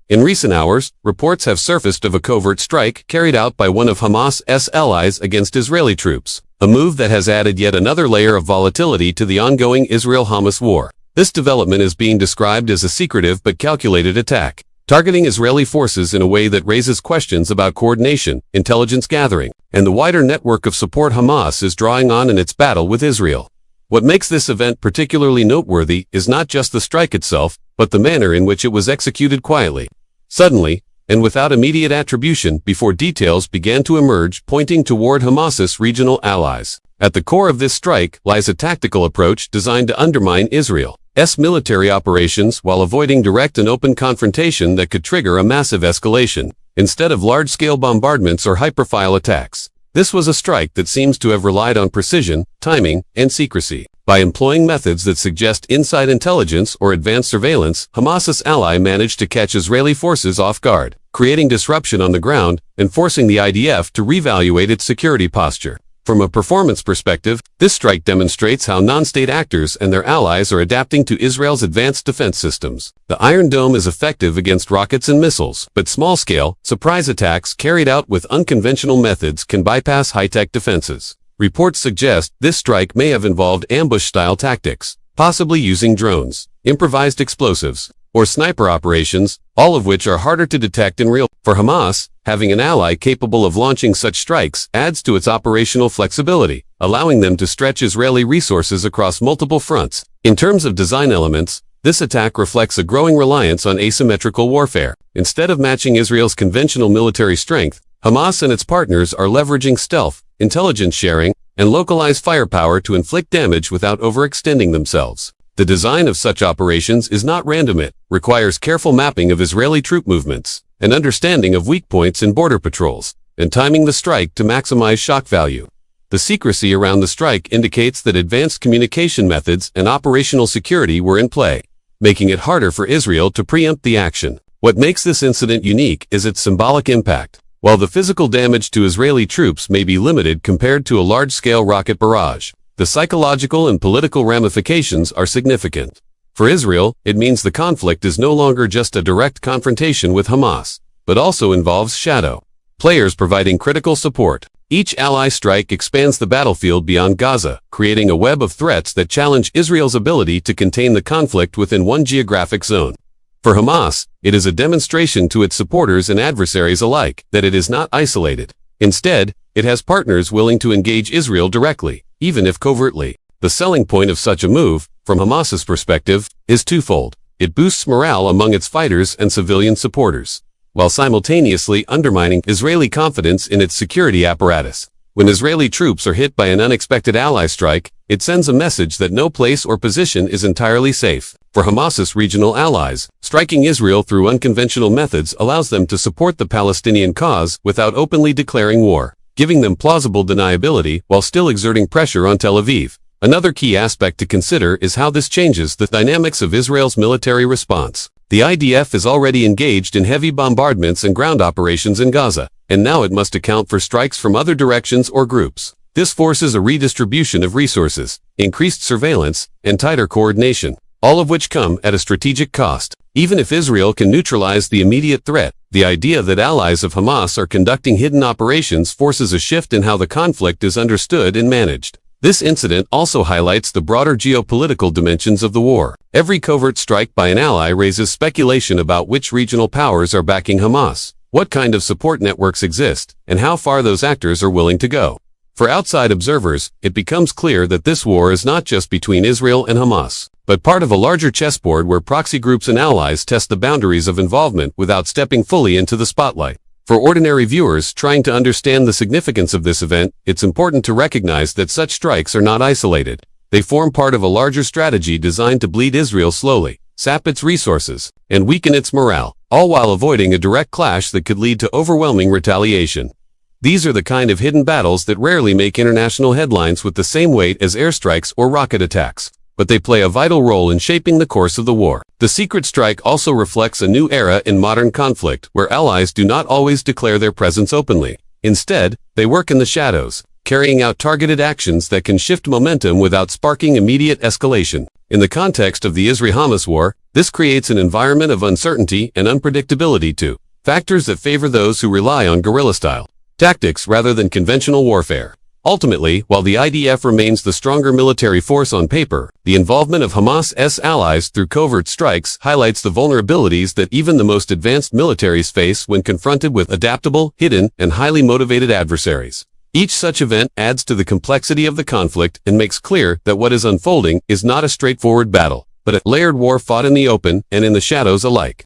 In recent hours, reports have surfaced of a covert strike carried out by one of Hamas's allies against Israeli troops, a move that has added yet another layer of volatility to the ongoing Israel-Hamas war. This development is being described as a secretive but calculated attack, targeting Israeli forces in a way that raises questions about coordination, intelligence gathering, and the wider network of support Hamas is drawing on in its battle with Israel. What makes this event particularly noteworthy is not just the strike itself, but the manner in which it was executed quietly, suddenly, and without immediate attribution before details began to emerge pointing toward Hamas's regional allies. At the core of this strike lies a tactical approach designed to undermine Israel's military operations while avoiding direct and open confrontation that could trigger a massive escalation, instead of large-scale bombardments or high-profile attacks. This was a strike that seems to have relied on precision, timing, and secrecy. By employing methods that suggest inside intelligence or advanced surveillance, Hamas's ally managed to catch Israeli forces off guard, creating disruption on the ground and forcing the IDF to reevaluate its security posture. From a performance perspective, this strike demonstrates how non-state actors and their allies are adapting to Israel's advanced defense systems. The Iron Dome is effective against rockets and missiles, but small-scale, surprise attacks carried out with unconventional methods can bypass high-tech defenses. Reports suggest this strike may have involved ambush-style tactics, possibly using drones, improvised explosives, or sniper operations, all of which are harder to detect in real. For Hamas, having an ally capable of launching such strikes adds to its operational flexibility, allowing them to stretch Israeli resources across multiple fronts. In terms of design elements, this attack reflects a growing reliance on asymmetrical warfare. Instead of matching Israel's conventional military strength, Hamas and its partners are leveraging stealth, intelligence sharing, and localized firepower to inflict damage without overextending themselves. The design of such operations is not random. It requires careful mapping of Israeli troop movements, an understanding of weak points in border patrols, and timing the strike to maximize shock value. The secrecy around the strike indicates that advanced communication methods and operational security were in play, making it harder for Israel to preempt the action. What makes this incident unique is its symbolic impact. While the physical damage to Israeli troops may be limited compared to a large-scale rocket barrage, the psychological and political ramifications are significant. For Israel, it means the conflict is no longer just a direct confrontation with Hamas, but also involves shadow players providing critical support. Each ally strike expands the battlefield beyond Gaza, creating a web of threats that challenge Israel's ability to contain the conflict within one geographic zone. For Hamas, it is a demonstration to its supporters and adversaries alike that it is not isolated. Instead, it has partners willing to engage Israel directly, even if covertly. The selling point of such a move, from Hamas's perspective, is twofold. It boosts morale among its fighters and civilian supporters, while simultaneously undermining Israeli confidence in its security apparatus. When Israeli troops are hit by an unexpected ally strike, it sends a message that no place or position is entirely safe. For Hamas's regional allies, striking Israel through unconventional methods allows them to support the Palestinian cause without openly declaring war, giving them plausible deniability while still exerting pressure on Tel Aviv. Another key aspect to consider is how this changes the dynamics of Israel's military response. The IDF is already engaged in heavy bombardments and ground operations in Gaza, and now it must account for strikes from other directions or groups. This forces a redistribution of resources, increased surveillance, and tighter coordination, all of which come at a strategic cost. Even if Israel can neutralize the immediate threat, the idea that allies of Hamas are conducting hidden operations forces a shift in how the conflict is understood and managed. This incident also highlights the broader geopolitical dimensions of the war. Every covert strike by an ally raises speculation about which regional powers are backing Hamas, what kind of support networks exist, and how far those actors are willing to go. For outside observers, it becomes clear that this war is not just between Israel and Hamas, but part of a larger chessboard where proxy groups and allies test the boundaries of involvement without stepping fully into the spotlight. For ordinary viewers trying to understand the significance of this event, it's important to recognize that such strikes are not isolated. They form part of a larger strategy designed to bleed Israel slowly, sap its resources, and weaken its morale, all while avoiding a direct clash that could lead to overwhelming retaliation. These are the kind of hidden battles that rarely make international headlines with the same weight as airstrikes or rocket attacks, but they play a vital role in shaping the course of the war. The secret strike also reflects a new era in modern conflict where allies do not always declare their presence openly. Instead, they work in the shadows, carrying out targeted actions that can shift momentum without sparking immediate escalation. In the context of the Israel-Hamas war, This creates an environment of uncertainty and unpredictability too, factors that favor those who rely on guerrilla-style tactics rather than conventional warfare. Ultimately, while the IDF remains the stronger military force on paper, the involvement of Hamas's allies through covert strikes highlights the vulnerabilities that even the most advanced militaries face when confronted with adaptable, hidden, and highly motivated adversaries. Each such event adds to the complexity of the conflict and makes clear that what is unfolding is not a straightforward battle, but a layered war fought in the open and in the shadows alike.